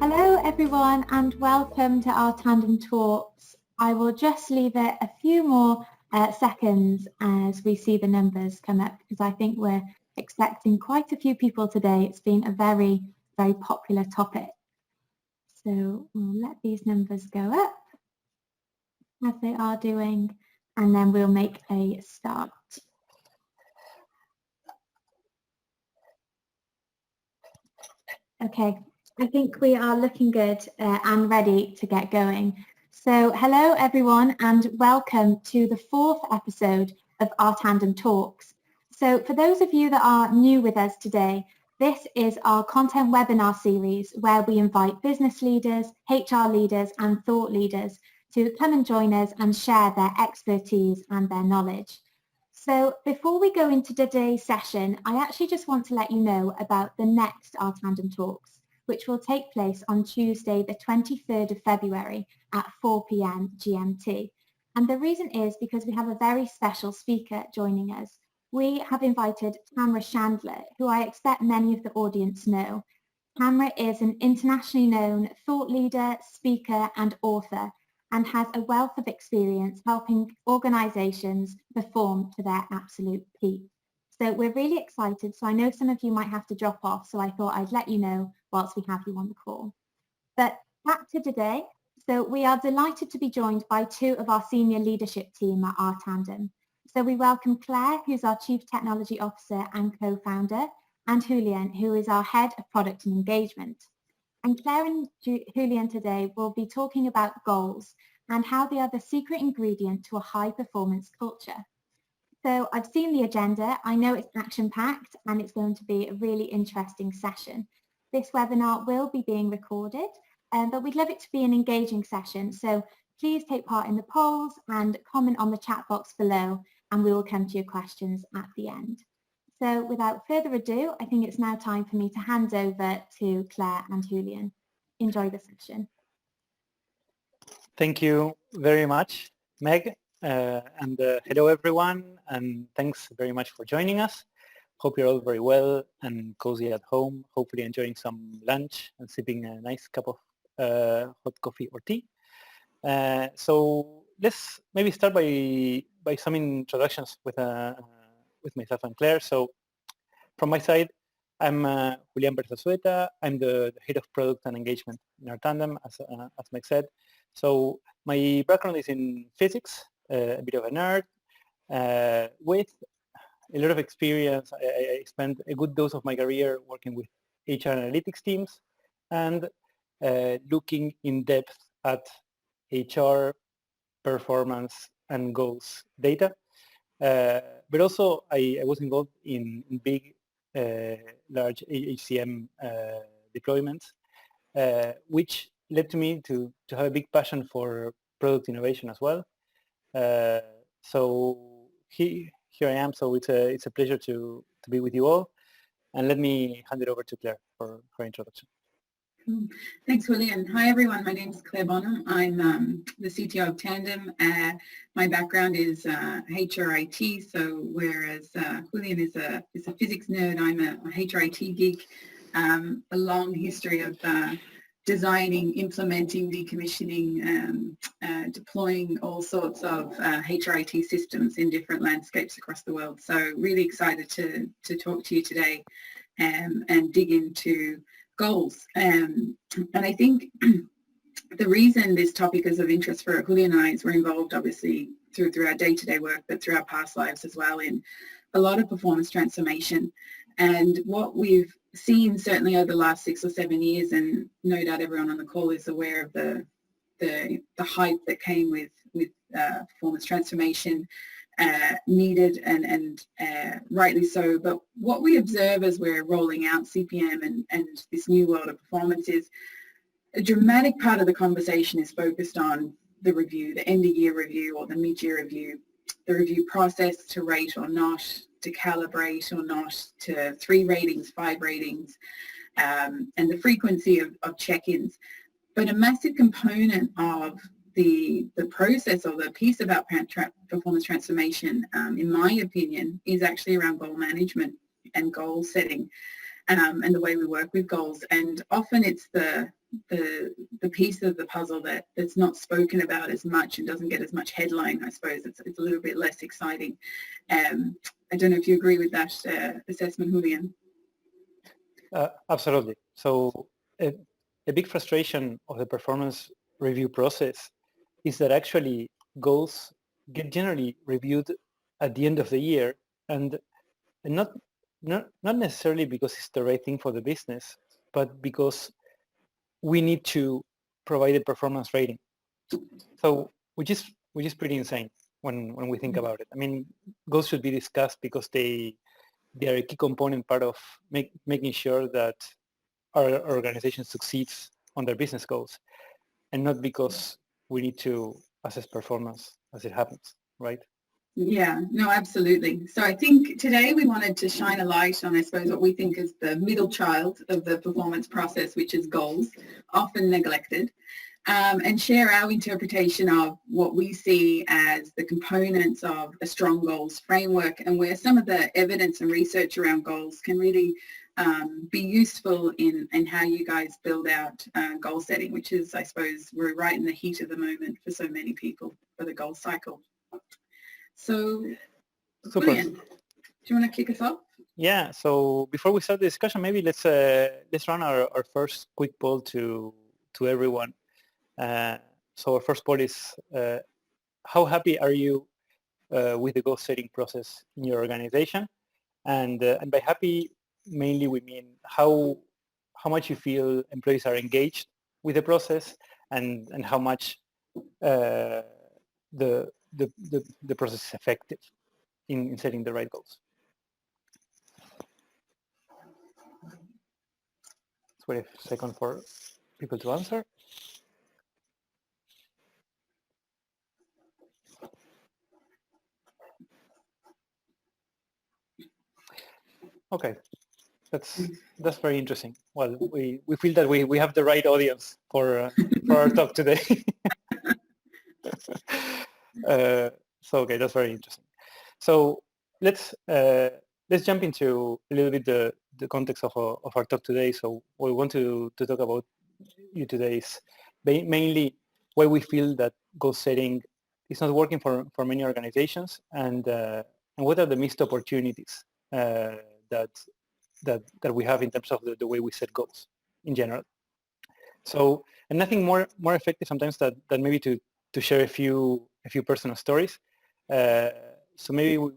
Hello everyone and welcome to our Tandem Talks. I will just leave it a few more seconds as we see the numbers come up because I think we're expecting quite a few people today. It's been a very, very popular topic. So we'll let these numbers go up as they are doing and then we'll make a start. Okay. I think we are looking good and ready to get going. So hello everyone and welcome to the fourth episode of Our Tandem Talks. So for those of you that are new with us today, this is our content webinar series where we invite business leaders, HR leaders and thought leaders to come and join us and share their expertise and their knowledge. So before we go into today's session, I actually just want to let you know about the next Our Tandem Talks, which will take place on Tuesday, the 23rd of February at 4 p.m. GMT. And the reason is because we have a very special speaker joining us. We have invited Tamara Chandler, who I expect many of the audience know. Tamara is an internationally known thought leader, speaker and author, and has a wealth of experience helping organisations perform to their absolute peak. So we're really excited. So I know some of you might have to drop off, so I thought I'd let you know whilst we have you on the call. But back to today. So we are delighted to be joined by two of our senior leadership team at Our Tandem. So we welcome Clare, who's our Chief Technology Officer and co-founder, and Julian, who is our Head of Product and Engagement. And Clare and Julian today will be talking about goals and how they are the secret ingredient to a high-performance culture. So I've seen the agenda. I know it's action-packed and it's going to be a really interesting session. This webinar will be being recorded, but we'd love it to be an engaging session. So please take part in the polls and comment on the chat box below, and we will come to your questions at the end. So without further ado, I think it's now time for me to hand over to Clare and Julian. Enjoy the session. Thank you very much, Meg. And hello everyone, and thanks very much for joining us. Hope you're all very well and cozy at home, hopefully enjoying some lunch and sipping a nice cup of hot coffee or tea. So let's maybe start by some introductions with myself and Clare. So from my side, I'm Julian Perez Alzueta. I'm the head of product and engagement in Our Tandem, as Meg said. So my background is in physics, a bit of a nerd, with a lot of experience. I spent a good dose of my career working with HR analytics teams and looking in depth at HR performance and goals data. But also I was involved in big, large HCM deployments, which led to me to have a big passion for product innovation as well. So here I am. So it's a pleasure to be with you all. And let me hand it over to Clare for introduction. Thanks, Julian. Hi, everyone. My name is Clare Bonham. I'm the CTO of Tandem. My background is HRIT. So whereas Julian is a physics nerd, I'm a HRIT geek. A long history of designing, implementing, decommissioning, deploying all sorts of HRIT systems in different landscapes across the world. So really excited to talk to you today and dig into goals. And I think the reason this topic is of interest for Julian and I is we're involved obviously through our day-to-day work, but through our past lives as well in a lot of performance transformation. And what we've seen certainly over the last 6 or 7 years, and no doubt everyone on the call is aware of the hype that came with performance transformation, needed and rightly so. But what we observe as we're rolling out CPM and this new world of performance is a dramatic part of the conversation is focused on the review, the end-of-year review or the mid-year review, the review process to rate or not, to calibrate or not, to 3 ratings, 5 ratings, and the frequency of check-ins. But a massive component of the process or the piece about performance transformation, in my opinion, is actually around goal management and goal setting. and the way we work with goals. And often it's the piece of the puzzle that's not spoken about as much and doesn't get as much headline. I suppose it's a little bit less exciting. I don't know if you agree with that assessment, Julian. Absolutely. So a big frustration of the performance review process is that actually goals get generally reviewed at the end of the year, and not necessarily because it's the right thing for the business, but because we need to provide a performance rating. So which is pretty insane when we think about it. I mean, goals should be discussed because they are a key component part of making sure that our organization succeeds on their business goals, and not because we need to assess performance as it happens, right? Yeah, no, absolutely. So I think today we wanted to shine a light on, I suppose, what we think is the middle child of the performance process, which is goals, often neglected, and share our interpretation of what we see as the components of a strong goals framework, and where some of the evidence and research around goals can really be useful in how you guys build out goal setting, which is, I suppose, we're right in the heat of the moment for so many people for the goal cycle. So, Julian, do you want to kick us off? Yeah. So before we start the discussion, maybe let's run our first quick poll to everyone. So our first poll is: how happy are you with the goal setting process in your organization? And by happy, mainly we mean how much you feel employees are engaged with the process, and how much the process is effective in setting the right goals. Let's wait a second for people to answer. Okay, that's very interesting. Well, we feel that we have the right audience for our talk today. So okay, that's very interesting. So let's jump into a little bit the context of our talk today. So what we want to talk about you today is mainly why we feel that goal setting is not working for many organizations, and what are the missed opportunities that we have in terms of the way we set goals in general. So, and nothing more effective sometimes than maybe to share a few personal stories. So maybe we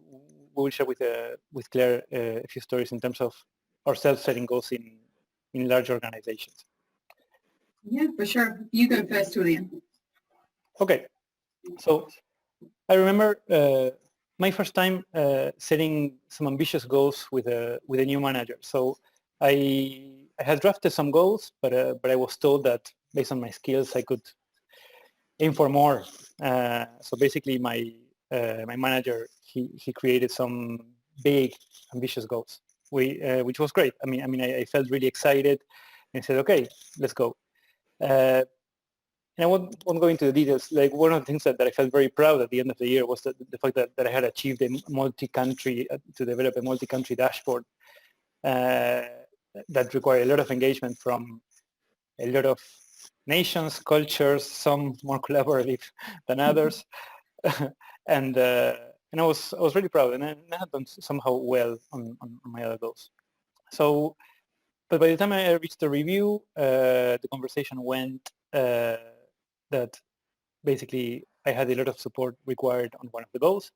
will share with Claire a few stories in terms of ourselves setting goals in large organizations. Yeah, for sure. You go first, Julian. Okay. So I remember my first time setting some ambitious goals with a new manager. So I had drafted some goals, but I was told that based on my skills, I could aim for more. So basically, my manager he created some big ambitious goals, which was great. I mean, I felt really excited, and said, okay, let's go. And I won't go into the details. Like, one of the things that I felt very proud at the end of the year was the fact that I had achieved a multi-country, to develop a multi-country dashboard that required a lot of engagement from a lot of nations, cultures, some more collaborative than others. And I was really proud, and I had done somehow well on my other goals. So, but by the time I reached the review, the conversation went that basically I had a lot of support required on one of the goals,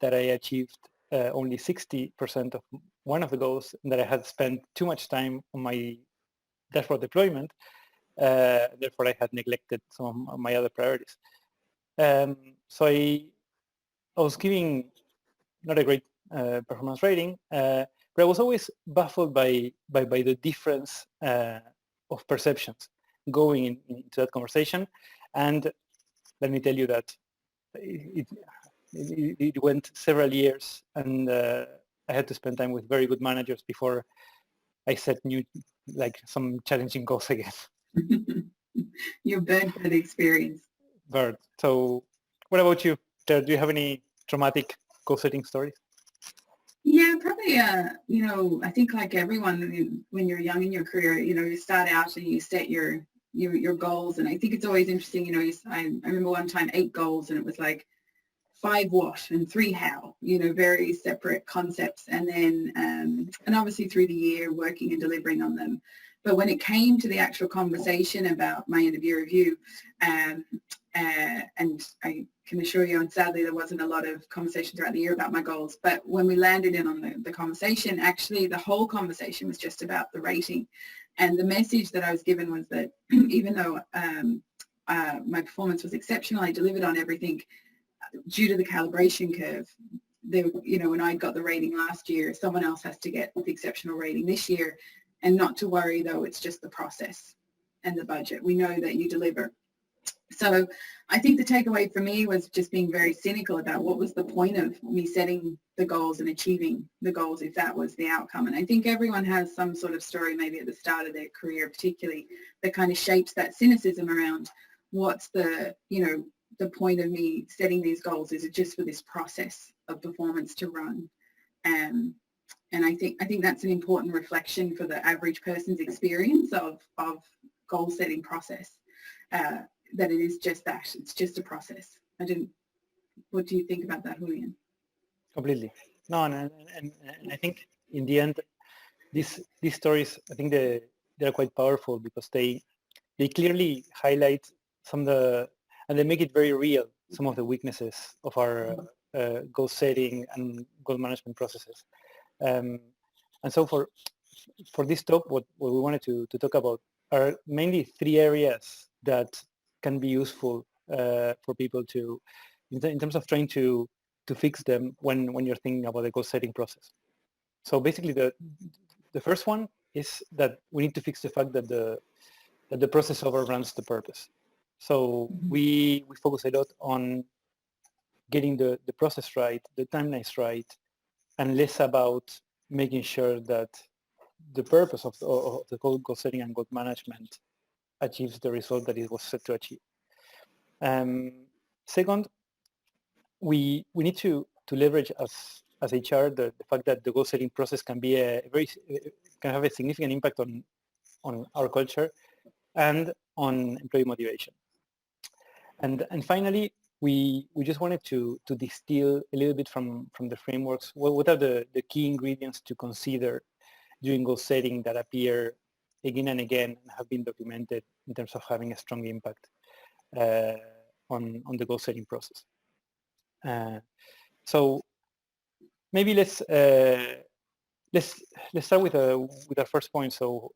that I achieved only 60% of one of the goals, and that I had spent too much time on my dashboard deployment. Therefore, I had neglected some of my other priorities. So I was giving not a great performance rating, but I was always baffled by the difference of perceptions going into that conversation. And let me tell you that it went several years, and I had to spend time with very good managers before I set some challenging goals again. You're burnt by the experience. Bird. So what about you? Do you have any traumatic goal setting stories? Yeah, probably, I think like everyone, when you're young in your career, you start out and you set your goals. And I think it's always interesting, I remember one time 8 goals and it was like 5 what and 3 how, very separate concepts. And then, and obviously through the year working and delivering on them. But when it came to the actual conversation about my end of year review, and I can assure you, and sadly there wasn't a lot of conversation throughout the year about my goals, but when we landed in on the conversation, actually the whole conversation was just about the rating. And the message that I was given was that even though my performance was exceptional, I delivered on everything, due to the calibration curve, when I got the rating last year, someone else has to get the exceptional rating this year. And not to worry, though, it's just the process and the budget. We know that you deliver. So I think the takeaway for me was just being very cynical about what was the point of me setting the goals and achieving the goals if that was the outcome. And I think everyone has some sort of story maybe at the start of their career particularly that kind of shapes that cynicism around what's the point of me setting these goals. Is it just for this process of performance to run? And I think that's an important reflection for the average person's experience of goal setting process. That it is just that. It's just a process. What do you think about that, Julian? Completely. No, and I think in the end, these stories, I think they're quite powerful because they clearly highlight and they make it very real, some of the weaknesses of our goal setting and goal management processes. And so for this talk, what we wanted to talk about are mainly 3 areas that can be useful for people to, in terms of trying to fix them when you're thinking about the goal setting process. So basically the first one is that we need to fix the fact that the process overruns the purpose. So we focus a lot on getting the process right, the timelines right, and less about making sure that the purpose of the goal setting and goal management achieves the result that it was set to achieve. Second, we need to leverage as HR the fact that the goal setting process can be can have a significant impact on our culture and on employee motivation. And finally, we just wanted to distill a little bit from the frameworks. What are the key ingredients to consider during goal setting that appear again and again and have been documented in terms of having a strong impact on the goal setting process. So maybe let's start with our first point. So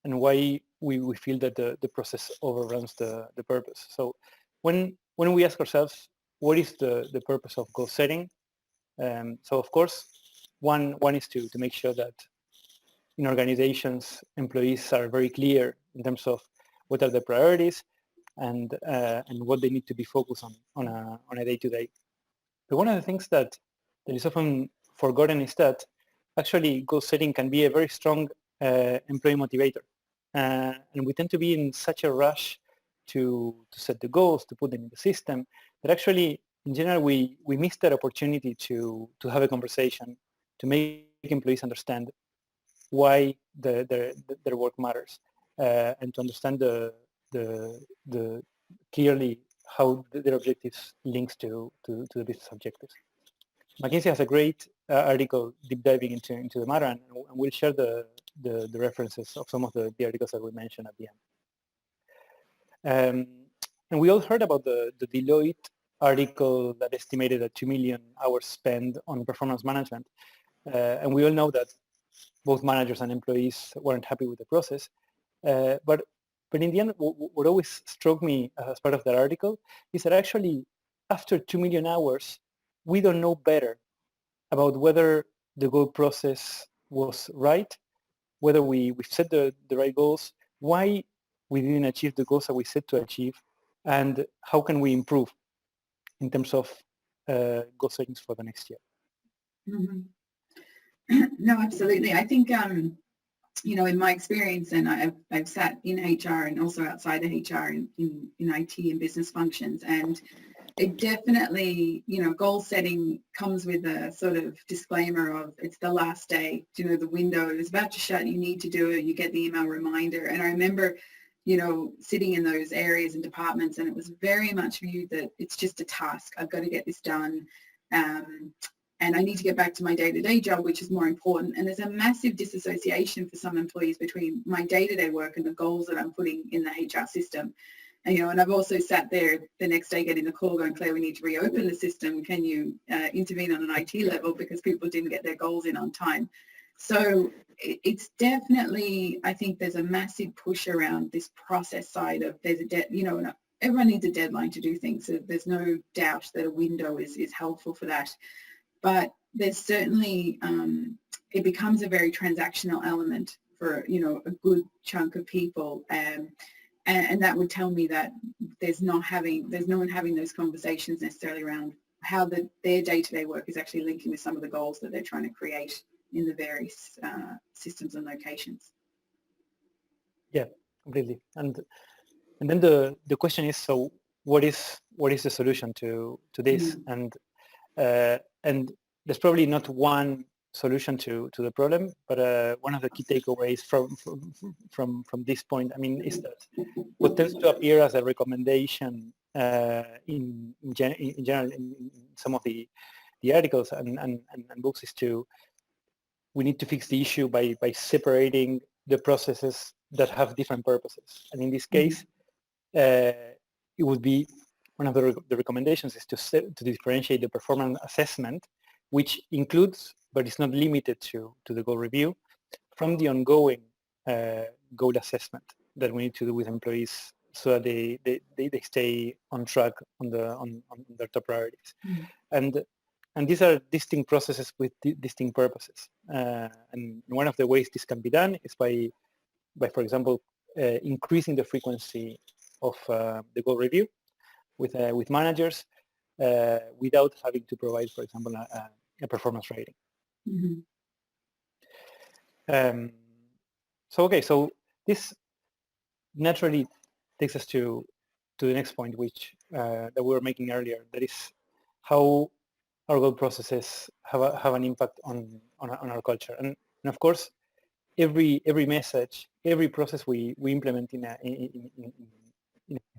and why we feel that the process overruns the purpose. So when we ask ourselves what is the purpose of goal setting, so of course one is to make sure that in organizations employees are very clear in terms of what are the priorities and what they need to be focused on a day-to-day. But one of the things that is often forgotten is that actually goal setting can be a very strong employee motivator. And we tend to be in such a rush to set the goals, to put them in the system, that actually in general we miss that opportunity to have a conversation, to make employees understand why their work matters, and to understand the clearly how their objectives links to the business objectives. McKinsey has a great article deep diving into the matter, and we'll share the references of some of the articles that we mentioned at the end. And we all heard about the Deloitte article that estimated that 2 million hours spent on performance management. And we all know that both managers and employees weren't happy with the process. But in the end, what always struck me as part of that article is that actually after 2 million hours, we don't know better about whether the goal process was right, whether we've set the right goals, why we didn't achieve the goals that we set to achieve, and how can we improve in terms of goal settings for the next year. Mm-hmm. No, absolutely. I think, in my experience, and I've sat in HR and also outside of HR in IT and business functions, and it definitely, goal setting comes with a sort of disclaimer of it's the last day, the window is about to shut, you need to do it, you get the email reminder. And I remember, sitting in those areas and departments, and it was very much viewed that it's just a task. I've got to get this done. And I need to get back to my day-to-day job, which is more important. And there's a massive disassociation for some employees between my day-to-day work and the goals that I'm putting in the HR system. And, and I've also sat there the next day getting a call going, Claire, we need to reopen the system. Can you intervene on an IT level because people didn't get their goals in on time? So it's definitely, I think there's a massive push around this process side of there's a everyone needs a deadline to do things. So there's no doubt that a window is helpful for that. But there's certainly, it becomes a very transactional element for, a good chunk of people. And that would tell me that there's no one having those conversations necessarily around how their day-to-day work is actually linking with some of the goals that they're trying to create in the various systems and locations. Yeah, completely. And then the question is, so what is the solution to this? And there's probably not one solution to the problem, but one of the key takeaways from this point, I mean, is that what tends to appear as a recommendation in general in some of the articles and books is we need to fix the issue by separating the processes that have different purposes. And in this case, it would be one of the recommendations is to differentiate the performance assessment, which includes, but is not limited to the goal review, from the ongoing goal assessment that we need to do with employees so that they stay on track on their top priorities. And these are distinct processes with distinct purposes. And one of the ways this can be done is by for example, increasing the frequency of the goal review with managers without having to provide, for example, a performance rating. So this naturally takes us to the next point, which that we were making earlier. That is how our goal processes have an impact on our culture, and of course, every message, every process we implement in a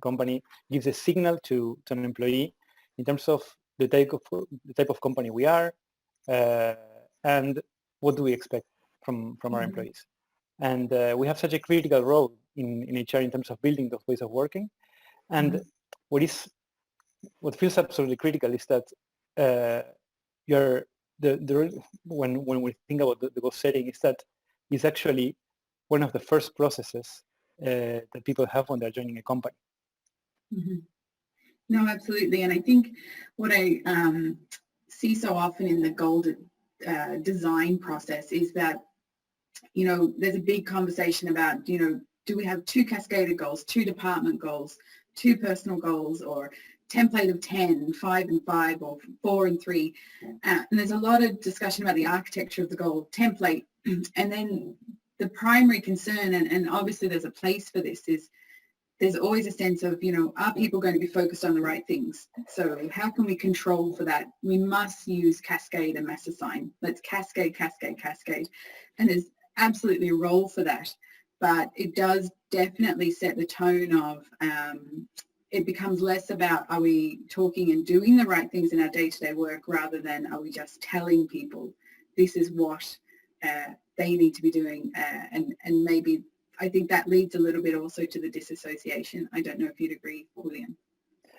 company gives a signal to an employee in terms of the type of company we are and what do we expect from our employees. And we have such a critical role in HR in terms of building those ways of working. And what feels absolutely critical is that when we think about the goal setting, is that it's actually one of the first processes that people have when they're joining a company. No, absolutely. And I think what I see so often in the goal design process is that, there's a big conversation about, do we have 2 cascaded goals, 2 department goals, 2 personal goals, or template of 10, 5 and 5, or 4 and 3. And there's a lot of discussion about the architecture of the goal template. And then the primary concern, and obviously there's a place for this, is there's always a sense of, are people going to be focused on the right things? So how can we control for that? We must use cascade and mass assign. Let's cascade, cascade, cascade. And there's absolutely a role for that. But it does definitely set the tone of, it becomes less about are we talking and doing the right things in our day-to-day work rather than are we just telling people this is what they need to be doing. And maybe I think that leads a little bit also to the disassociation. I don't know if you'd agree, Julian.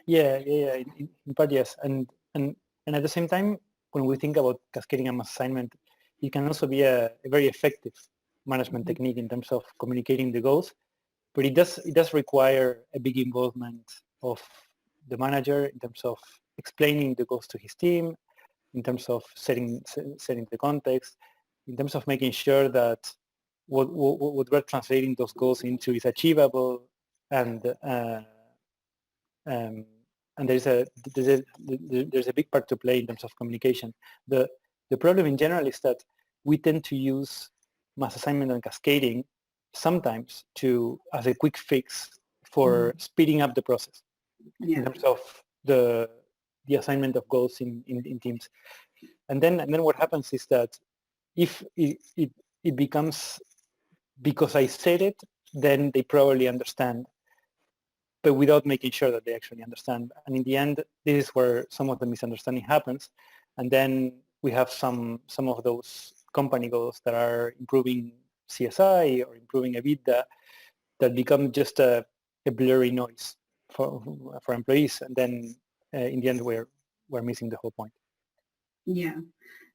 Yeah. In part, yes. And at the same time, when we think about cascading and mass assignment, it can also be a very effective management technique in terms of communicating the goals. But it does require a big involvement of the manager in terms of explaining the goals to his team, in terms of setting the context, in terms of making sure that what we're translating those goals into is achievable, and there's a big part to play in terms of communication. The problem in general is that we tend to use mass assignment and cascading sometimes as a quick fix for speeding up the process in terms of the the assignment of goals in teams. And then what happens is that if it becomes, because I said it, then they probably understand, but without making sure that they actually understand. And in the end, this is where some of the misunderstanding happens. And then we have some of those company goals that are improving CSI or improving EBITDA that become just a blurry noise for employees. And then in the end, we're missing the whole point. Yeah,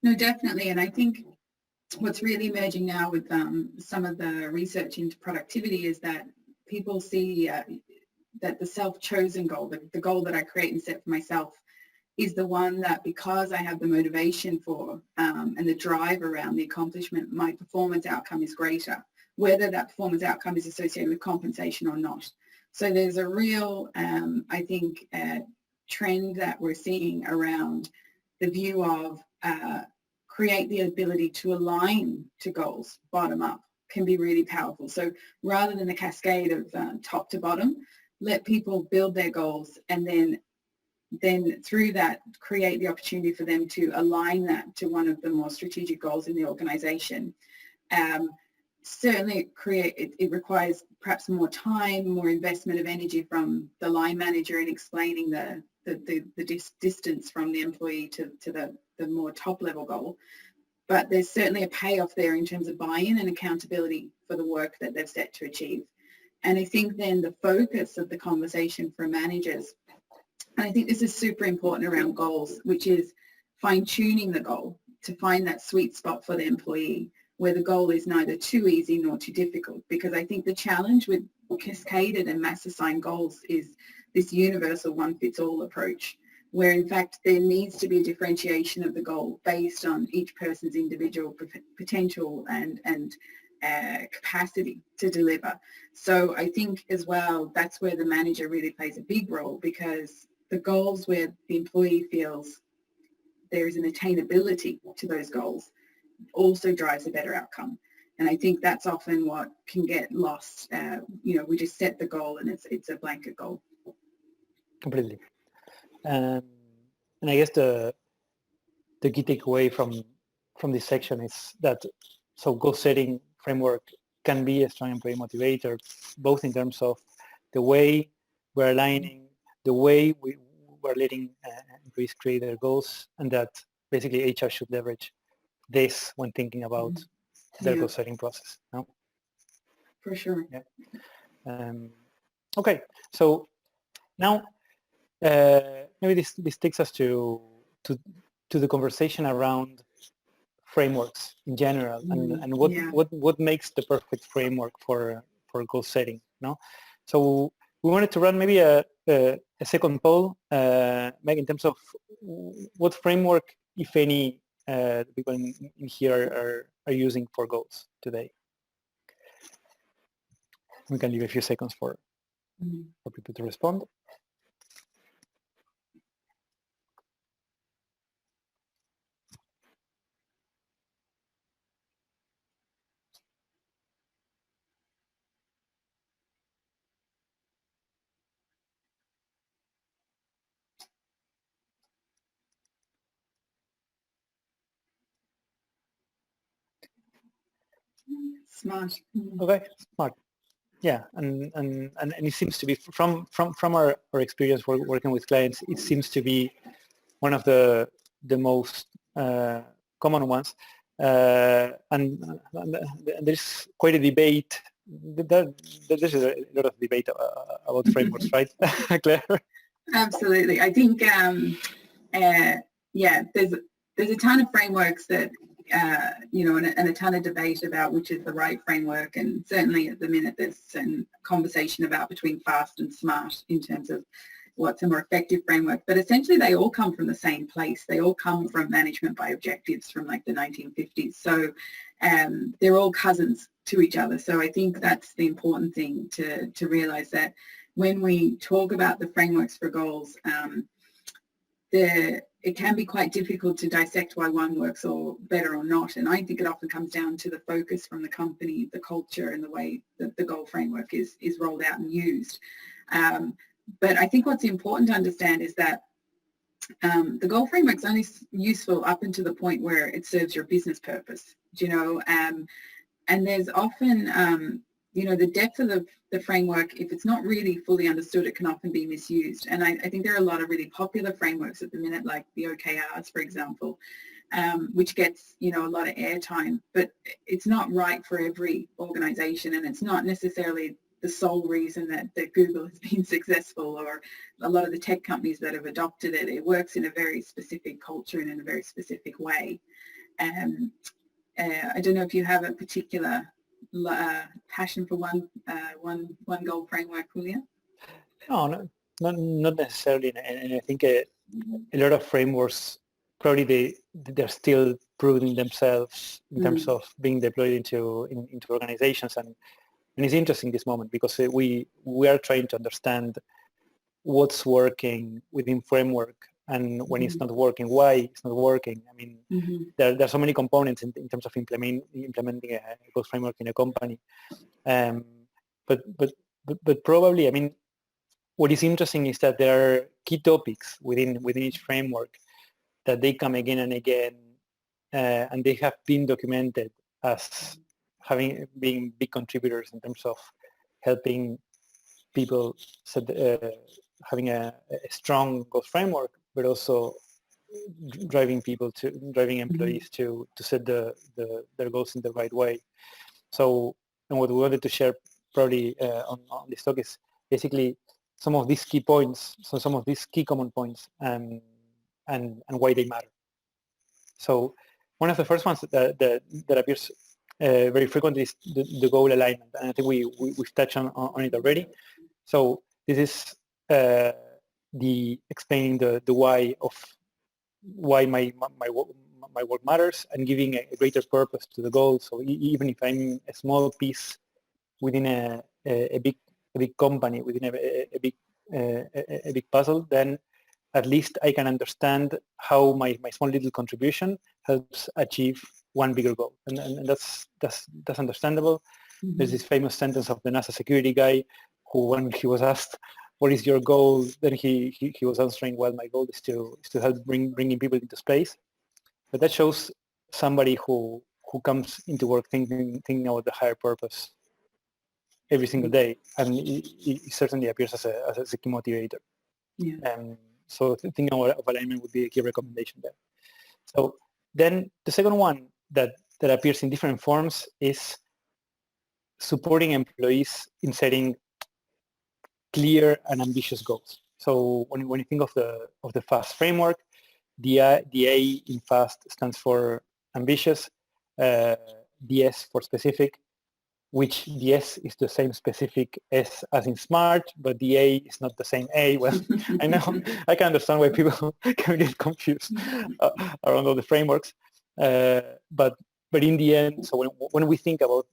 no, definitely. And I think what's really emerging now with some of the research into productivity is that people see that the self-chosen goal, the goal that I create and set for myself, is the one that, because I have the motivation for and the drive around the accomplishment, my performance outcome is greater, whether that performance outcome is associated with compensation or not. So there's a real, I think, trend that we're seeing around the view of create the ability to align to goals bottom up can be really powerful. So rather than a cascade of top to bottom, let people build their goals, and then through that create the opportunity for them to align that to one of the more strategic goals in the organization. Certainly it requires perhaps more time, more investment of energy from the line manager in explaining the distance from the employee to the more top level goal. But there's certainly a payoff there in terms of buy-in and accountability for the work that they've set to achieve. And I think then the focus of the conversation for managers, and I think this is super important around goals, which is fine-tuning the goal to find that sweet spot for the employee where the goal is neither too easy nor too difficult. Because I think the challenge with cascaded and mass assigned goals is this universal one-fits-all approach, where in fact there needs to be a differentiation of the goal based on each person's individual potential and capacity to deliver. So I think as well, that's where the manager really plays a big role, because the goals where the employee feels there is an attainability to those goals also drives a better outcome. And I think that's often what can get lost. We just set the goal and it's a blanket goal. Completely. And I guess the key takeaway from this section is that goal setting framework can be a strong employee motivator, both in terms of the way we're aligning, the way we're letting employees create their goals, and that basically HR should leverage this when thinking about their goal setting process. No? For sure. Yeah. Okay, so now maybe this takes us to the conversation around frameworks in general, and what makes the perfect framework for goal setting. No, so we wanted to run maybe a second poll, Meg, in terms of what framework, if any, people in here are using for goals today. We can leave a few seconds for people to respond. Smart. Okay, smart. Yeah, and it seems to be from our experience working with clients, it seems to be one of the most common ones, and there's quite a debate. There's a lot of debate about frameworks, right, Claire? Absolutely. I think there's a ton of frameworks that and a ton of debate about which is the right framework, and certainly at the minute there's some conversation about between fast and smart in terms of what's a more effective framework. But essentially they all come from the same place. They all come from management by objectives from like the 1950s. So they're all cousins to each other. So I think that's the important thing to realize, that when we talk about the frameworks for goals, it can be quite difficult to dissect why one works or better or not. And I think it often comes down to the focus from the company, the culture, and the way that the goal framework is rolled out and used. But I think what's important to understand is that the goal framework's only useful up until the point where it serves your business purpose, and there's often, the depth of the framework, if it's not really fully understood, it can often be misused. And I think there are a lot of really popular frameworks at the minute, like the Okrs, for example, which gets, a lot of airtime, but it's not right for every organization, and it's not necessarily the sole reason that Google has been successful, or a lot of the tech companies that have adopted it. It works in a very specific culture and in a very specific way. I don't know if you have a particular passion for one goal framework, Julian? No, not necessarily. And I think a lot of frameworks, probably they're still proving themselves in terms of being deployed into organizations. And it's interesting this moment because we are trying to understand what's working within framework, and when it's not working, why it's not working. I mean, there are so many components in terms of implementing a goals framework in a company. But probably, I mean, what is interesting is that there are key topics within each framework that they come again and again, and they have been documented as being big contributors in terms of helping people having a strong goals framework, but also driving employees to set their goals in the right way. So, and what we wanted to share probably on this talk is basically some of these key points, so some of these key common points, and why they matter. So one of the first ones that appears very frequently is the goal alignment, and I think we've touched on it already. So this is the explaining the why of why my work matters, and giving a greater purpose to the goal. So even if I'm a small piece within a big company, within a big puzzle, then at least I can understand how my small little contribution helps achieve one bigger goal, and that's understandable. There's this famous sentence of the NASA security guy who, when he was asked, "What is your goal?" then he was answering, "Well, my goal is to help bringing people into space." But that shows somebody who comes into work thinking about the higher purpose every single day, and it certainly appears as a key motivator. Yeah. So thinking of alignment would be a key recommendation there. So then the second one that appears in different forms is supporting employees in setting clear and ambitious goals. So when you think of the FAST framework, the A in FAST stands for ambitious, the S for specific, which the S is the same specific S as in SMART, but the A is not the same A. Well, I know, I can understand why people can get confused around all the frameworks. But in the end, so when we think about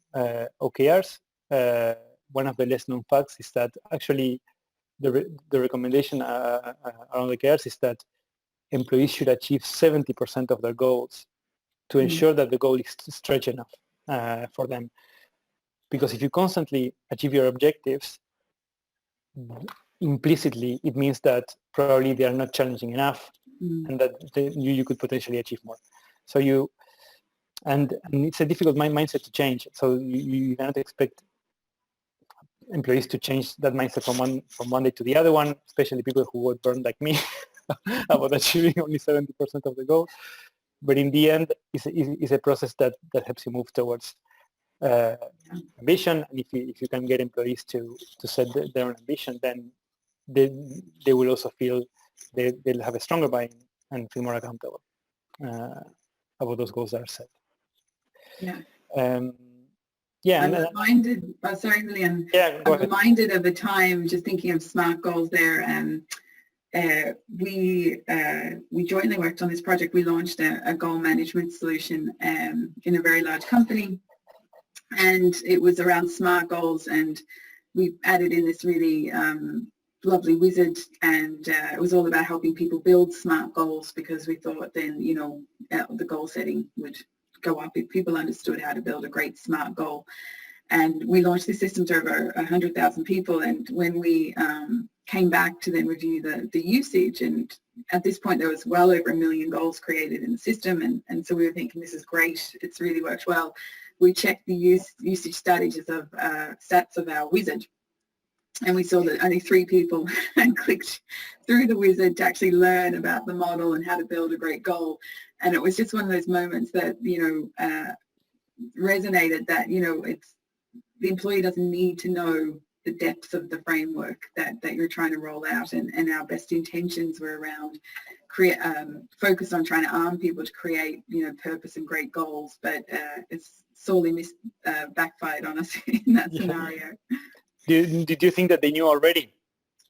OKRs, one of the less known facts is that actually the recommendation around OKRs is that employees should achieve 70% of their goals to ensure that the goal is stretched enough for them. Because if you constantly achieve your objectives, implicitly it means that probably they are not challenging enough, and that you could potentially achieve more. So and it's a difficult mindset to change. So you cannot expect employees to change that mindset from one day to the other one, especially people who got burned like me about achieving only 70% of the goal. But in the end, it's a process that helps you move towards ambition. And if you can get employees to set their own ambition, then they will also feel they'll have a stronger buy-in and feel more accountable about those goals that are set. Yeah. Yeah. I'm reminded. Oh, sorry, Julian. Yeah, go ahead. Reminded of a time, just thinking of SMART goals there. We jointly worked on this project. We launched a goal management solution in a very large company, and it was around SMART goals, and we added in this really lovely wizard, and it was all about helping people build SMART goals, because we thought then, the goal setting would go up if people understood how to build a great SMART goal. And we launched this system to over 100,000 people, and when we came back to then review the usage, and at this point there was well over 1 million goals created in the system, and so we were thinking, this is great, it's really worked well. We checked the usage stats of our wizard, and we saw that only 3 people had clicked through the wizard to actually learn about the model and how to build a great goal. And it was just one of those moments that, resonated, that, it's the employee doesn't need to know the depths of the framework that you're trying to roll out, and our best intentions were around focus on trying to arm people to create purpose and great goals, but it's sorely backfired on us in that scenario. Did you think that they knew already?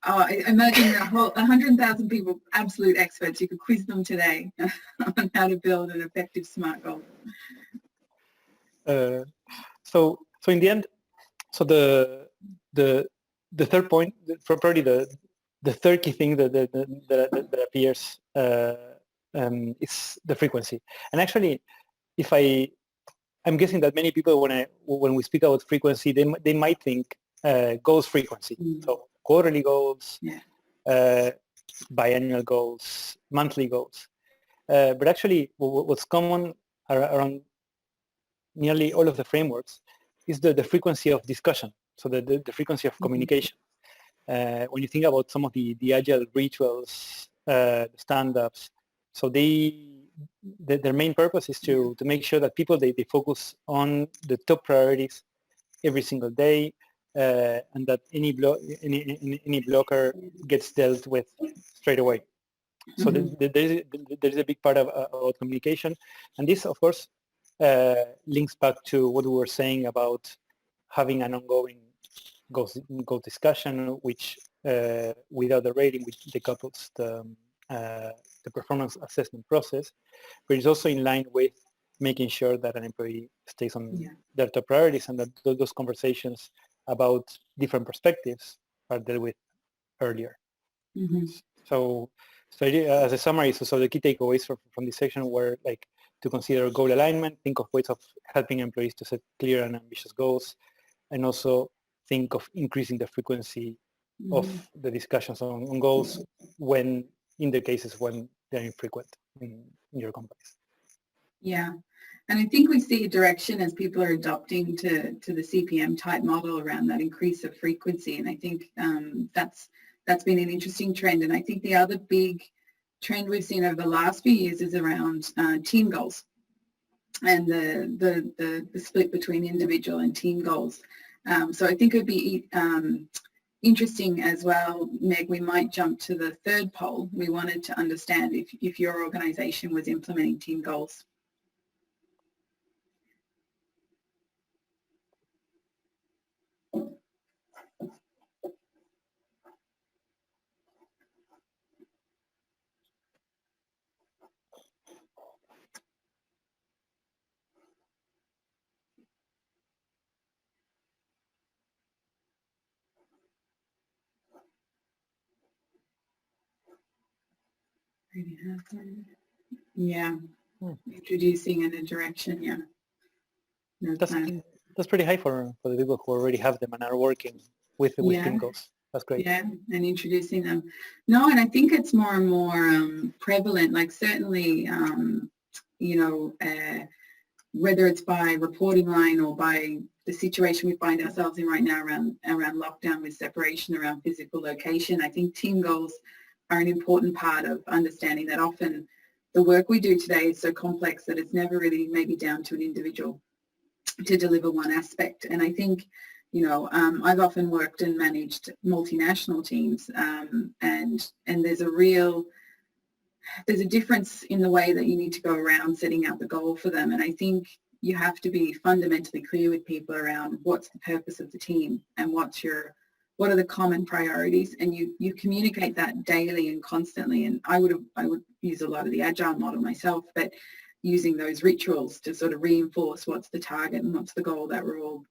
Oh, I imagine 100,000 people, absolute experts. You could quiz them today on how to build an effective smart goal. So in the end, so the third point, probably the third key thing that appears is the frequency. And actually, I'm guessing that many people, when we speak about frequency, they might think goals frequency. So quarterly goals, biannual goals, monthly goals. But actually, what's common around nearly all of the frameworks is the frequency of discussion. So the frequency of communication. When you think about some of the agile rituals, the stand-ups, so their main purpose is to make sure that people, they focus on the top priorities every single day, and that any blocker gets dealt with straight away. So there's a big part about communication, and this, of course, links back to what we were saying about having an ongoing goal discussion, which without the rating, which decouples the performance assessment process, but it's also in line with making sure that an employee stays on their top priorities, and that those conversations about different perspectives are dealt with earlier. So as a summary, so the key takeaways from this section were like to consider goal alignment, think of ways of helping employees to set clear and ambitious goals, and also think of increasing the frequency of the discussions on goals when, in the cases when they're infrequent in your companies. Yeah, and I think we see a direction as people are adopting to the CPM type model around that increase of frequency, and I think that's been an interesting trend. And I think the other big trend we've seen over the last few years is around team goals and the split between individual and team goals. So I think it would be interesting as well, Meg, we might jump to the third poll. We wanted to understand if your organization was implementing team goals. Yeah, introducing in a direction, No, that's pretty high for the people who already have them and are working with team goals. That's great. Yeah, and introducing them. No, and I think it's more and more prevalent, like certainly, whether it's by reporting line or by the situation we find ourselves in right now around lockdown with separation around physical location, I think team goals are an important part of understanding that often the work we do today is so complex that it's never really maybe down to an individual to deliver one aspect. And I think, I've often worked and managed multinational teams, and there's a difference in the way that you need to go around setting out the goal for them. And I think you have to be fundamentally clear with people around what's the purpose of the team and what are the common priorities, and you communicate that daily and constantly. And I would use a lot of the agile model myself, but using those rituals to sort of reinforce what's the target and what's the goal that we're all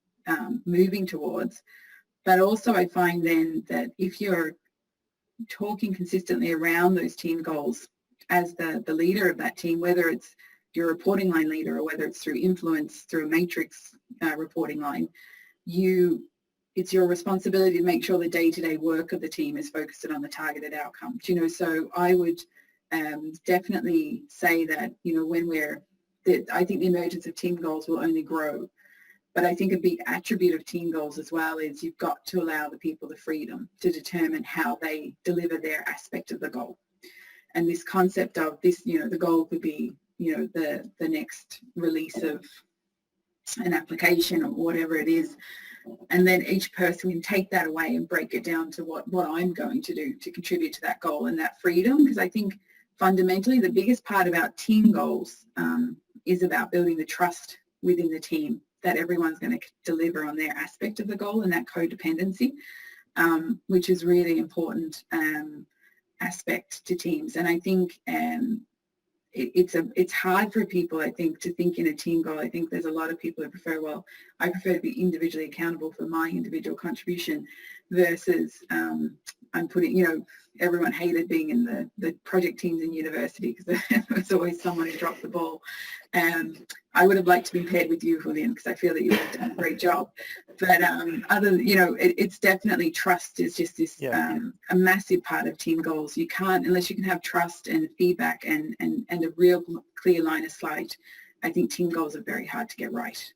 moving towards. But also I find then that if you're talking consistently around those team goals as the leader of that team, whether it's your reporting line leader or whether it's through influence, through a matrix reporting line, you it's your responsibility to make sure the day-to-day work of the team is focused on the targeted outcomes. You know, so I would definitely say that, you know, I think the emergence of team goals will only grow. But I think a big attribute of team goals as well is you've got to allow the people the freedom to determine how they deliver their aspect of the goal. And this concept of this, you know, the goal could be, you know, the next release of an application or whatever it is. And then each person can take that away and break it down to what I'm going to do to contribute to that goal and that freedom. Because I think fundamentally the biggest part about team goals is about building the trust within the team that everyone's going to deliver on their aspect of the goal and that codependency, which is really important aspect to teams. And I think it's hard for people, I think, to think in a team goal. I think there's a lot of people who prefer, well, I prefer to be individually accountable for my individual contribution versus I'm putting, you know, everyone hated being in the project teams in university because there was always someone who dropped the ball. I would have liked to be paired with you, Julian, because I feel that you have done a great job. But you know, it's definitely trust is just this a massive part of team goals. You can't, unless you can have trust and feedback and a real clear line of sight, I think team goals are very hard to get right.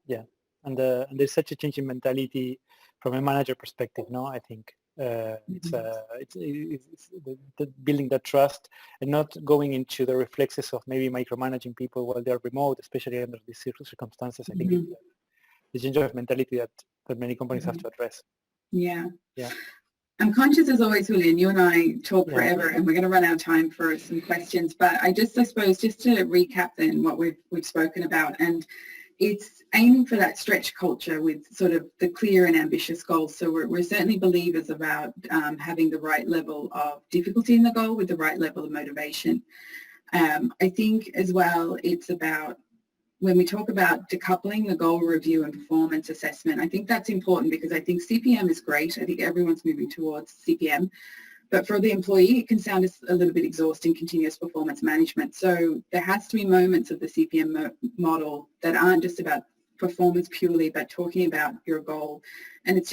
Yeah, and there's such a change in mentality from a manager perspective. No, I think it's building that trust and not going into the reflexes of maybe micromanaging people while they're remote, especially under these circumstances. I think it's the change of mentality that many companies have to address. Yeah. Yeah. I'm conscious as always, Julian, you and I talk forever and we're going to run out of time for some questions, but I suppose just to recap then what we've spoken about, and it's aiming for that stretch culture with sort of the clear and ambitious goals. So we're certainly believers about having the right level of difficulty in the goal with the right level of motivation. I think as well, it's about when we talk about decoupling the goal review and performance assessment, I think that's important because I think CPM is great. I think everyone's moving towards CPM. But for the employee, it can sound a little bit exhausting, continuous performance management. So there has to be moments of the CPM model that aren't just about performance purely, but talking about your goal. And it's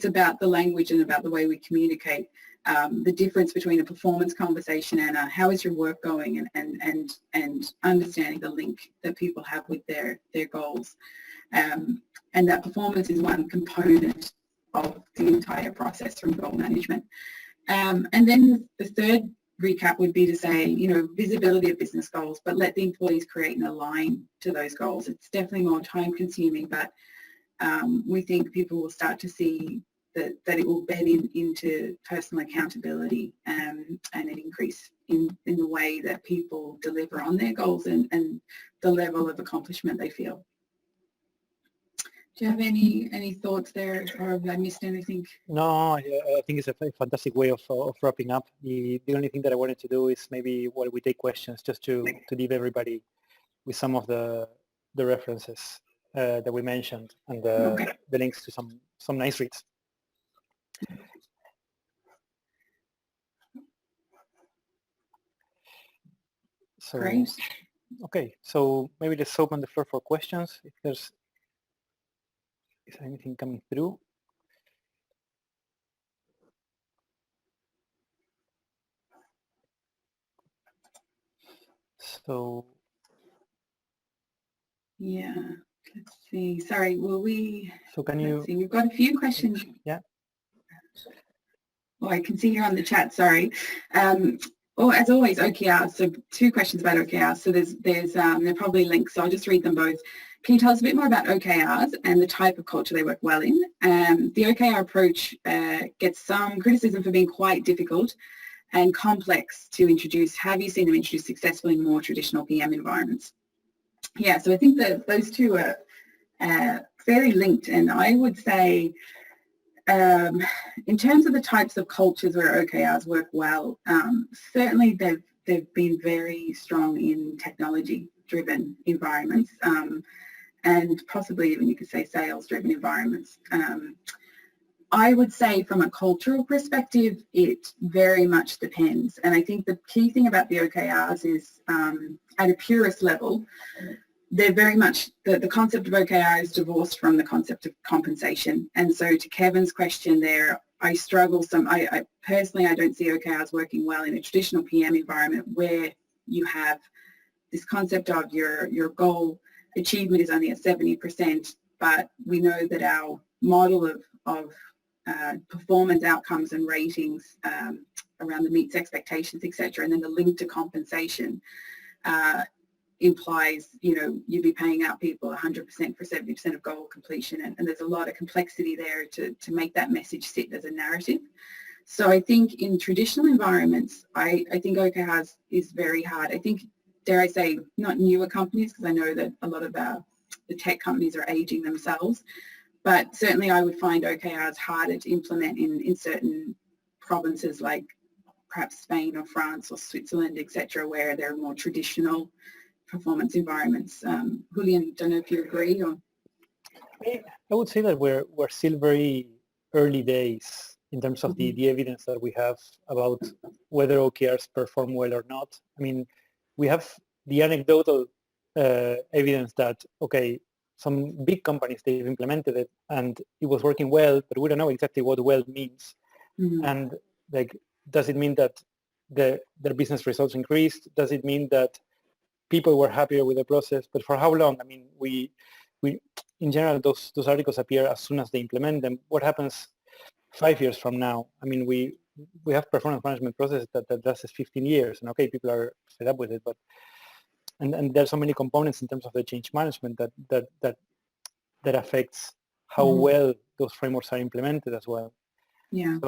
about the language and about the way we communicate. The difference between a performance conversation and how is your work going, and understanding the link that people have with their goals. And that performance is one component of the entire process from goal management. And then the third recap would be to say, you know, visibility of business goals, but let the employees create and align to those goals. It's definitely more time consuming, but we think people will start to see that it will bed into personal accountability and an increase in the way that people deliver on their goals and the level of accomplishment they feel. Do you have any thoughts there, or have I missed anything? No, I think it's a fantastic way of wrapping up. The only thing that I wanted to do is maybe while we take questions, just to leave everybody with some of the references that we mentioned and the links to some nice reads. So, great. Okay, so maybe let's open the floor for questions if is there anything coming through. So yeah, let's see. Sorry, will we? So can you? Let's see. We've got a few questions. Yeah. Oh, I can see here on the chat. Sorry. Oh, as always, OKRs. So 2 questions about OKRs. So they're probably links. So I'll just read them both. Can you tell us a bit more about OKRs and the type of culture they work well in? The OKR approach gets some criticism for being quite difficult and complex to introduce. Have you seen them introduced successfully in more traditional PM environments? Yeah, so I think that those two are fairly linked, and I would say in terms of the types of cultures where OKRs work well, certainly they've been very strong in technology-driven environments, and possibly even you could say sales-driven environments. I would say from a cultural perspective, it very much depends. And I think the key thing about the OKRs is at a purist level, they're very much, the concept of OKR is divorced from the concept of compensation. And so to Kevin's question there, I struggle I personally, I don't see OKRs working well in a traditional PM environment where you have this concept of your goal achievement is only at 70%, but we know that our model of performance outcomes and ratings around the meets expectations, etc., and then the link to compensation implies, you'd be paying out people 100% for 70% of goal completion, and there's a lot of complexity there to make that message sit as a narrative. So I think in traditional environments, I think OKRs is very hard. I think, dare I say, not newer companies, because I know that a lot of the tech companies are aging themselves, but certainly I would find OKRs harder to implement in certain provinces like perhaps Spain or France or Switzerland, etc., where they're more traditional performance environments. Julian, don't know if you agree or? I would say that we're still very early days in terms of the evidence that we have about whether OKRs perform well or not. I mean, we have the anecdotal evidence that, okay, some big companies, they've implemented it and it was working well, but we don't know exactly what well means. And like, does it mean that their business results increased? Does it mean that people were happier with the process? But for how long? I mean, we in general, those articles appear as soon as they implement them. What happens 5 years from now? I mean, we have performance management processes that lasts 15 years, and okay, people are fed up with it, but and there's so many components in terms of the change management that affects how well those frameworks are implemented as well. Yeah.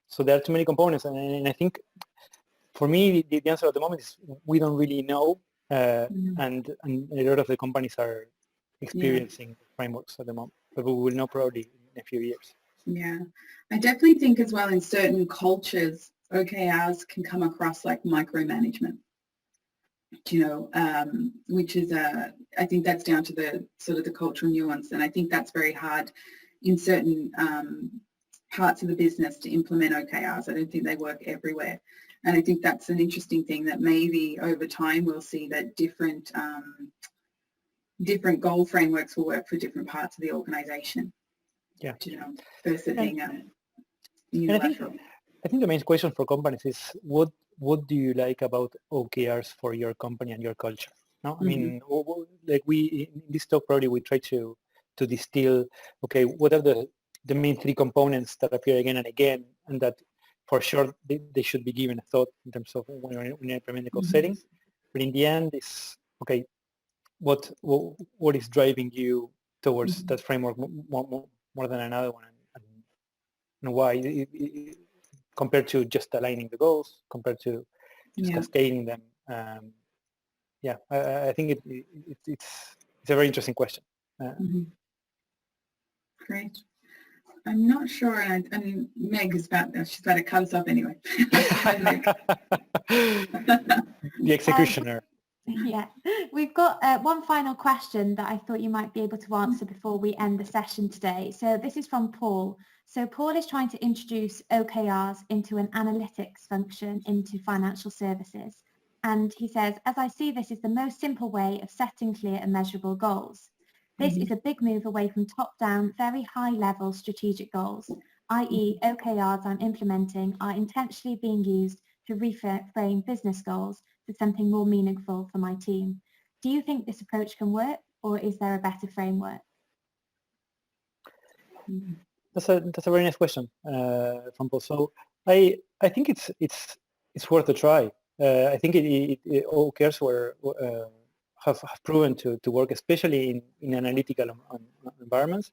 So there are too many components, and I think for me the answer at the moment is we don't really know, and a lot of the companies are experiencing frameworks at the moment, but we will know probably in a few years. Yeah, I definitely think as well in certain cultures, OKRs can come across like micromanagement, which is, I think that's down to the sort of the cultural nuance. And I think that's very hard in certain parts of the business to implement OKRs. I don't think they work everywhere. And I think that's an interesting thing that maybe over time we'll see that different goal frameworks will work for different parts of the organization. Yeah. Versus being unilateral. I think the main question for companies is what do you like about OKRs for your company and your culture? No, I mean, like we in this talk probably we try to distill, okay, what are the main three components that appear again and again, and that for sure they should be given a thought in terms of when you implement the goal setting. But in the end, it's okay. What is driving you towards that framework more than another one, and why, compared to just aligning the goals, compared to just cascading them. I think it's a very interesting question. Great. I'm not sure. I mean, Meg is she's about to cut us off anyway. The executioner. Yeah, we've got one final question that I thought you might be able to answer before we end the session today. So this is from Paul. So Paul is trying to introduce OKRs into an analytics function into financial services. And he says, as I see this is the most simple way of setting clear and measurable goals. This is a big move away from top-down, very high-level strategic goals, i.e. OKRs I'm implementing are intentionally being used to reframe business goals to something more meaningful for my team. Do you think this approach can work, or is there a better framework? That's a very nice question from Paul. So I think it's worth a try. I think OKRs have proven to work, especially in analytical environments.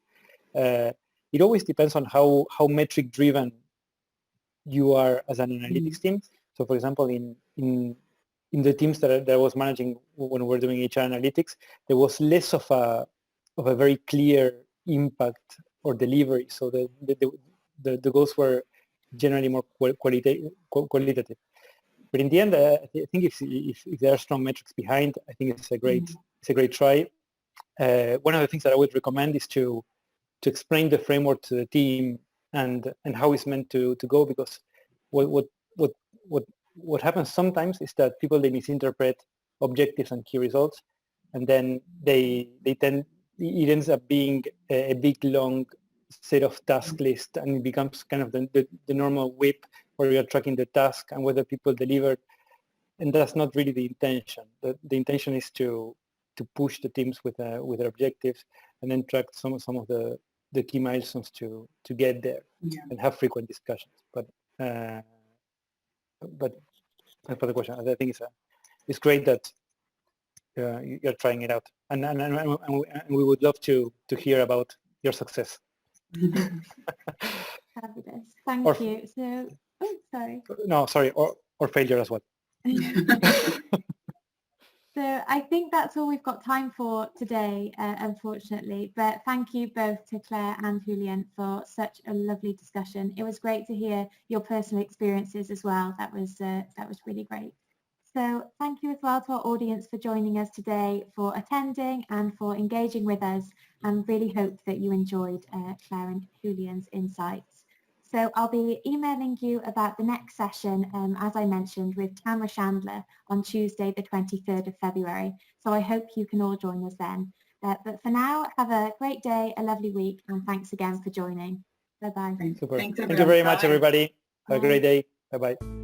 It always depends on how metric driven you are as an analytics team. So for example, in the teams that I was managing when we were doing HR analytics, there was less of a very clear impact or delivery. So the goals were generally more qualitative. But in the end, I think if there are strong metrics behind, I think it's a great try. One of the things that I would recommend is to explain the framework to the team and how it's meant to go, because what happens sometimes is that people, they misinterpret objectives and key results, and then it ends up being a big long set of task list, and it becomes kind of the normal whip where you're tracking the task and whether people delivered, and that's not really the intention. The intention is to push the teams with their objectives, and then track some of the key milestones to get there, and have frequent discussions. But for the question, I think it's great that you're trying it out, and we would love to hear about your success. Fabulous. Thank you. So, or failure as well. So I think that's all we've got time for today, unfortunately. But thank you both to Clare and Julian for such a lovely discussion. It was great to hear your personal experiences as well. That was really great. So thank you as well to our audience for joining us today, for attending and for engaging with us, and really hope that you enjoyed Clare and Julian's insights. So I'll be emailing you about the next session, as I mentioned, with Tamara Chandler on Tuesday, the 23rd of February. So I hope you can all join us then. But for now, have a great day, a lovely week, and thanks again for joining. Bye-bye. Super. Thanks, Thank you very much, everybody. Have a great day. Bye-bye.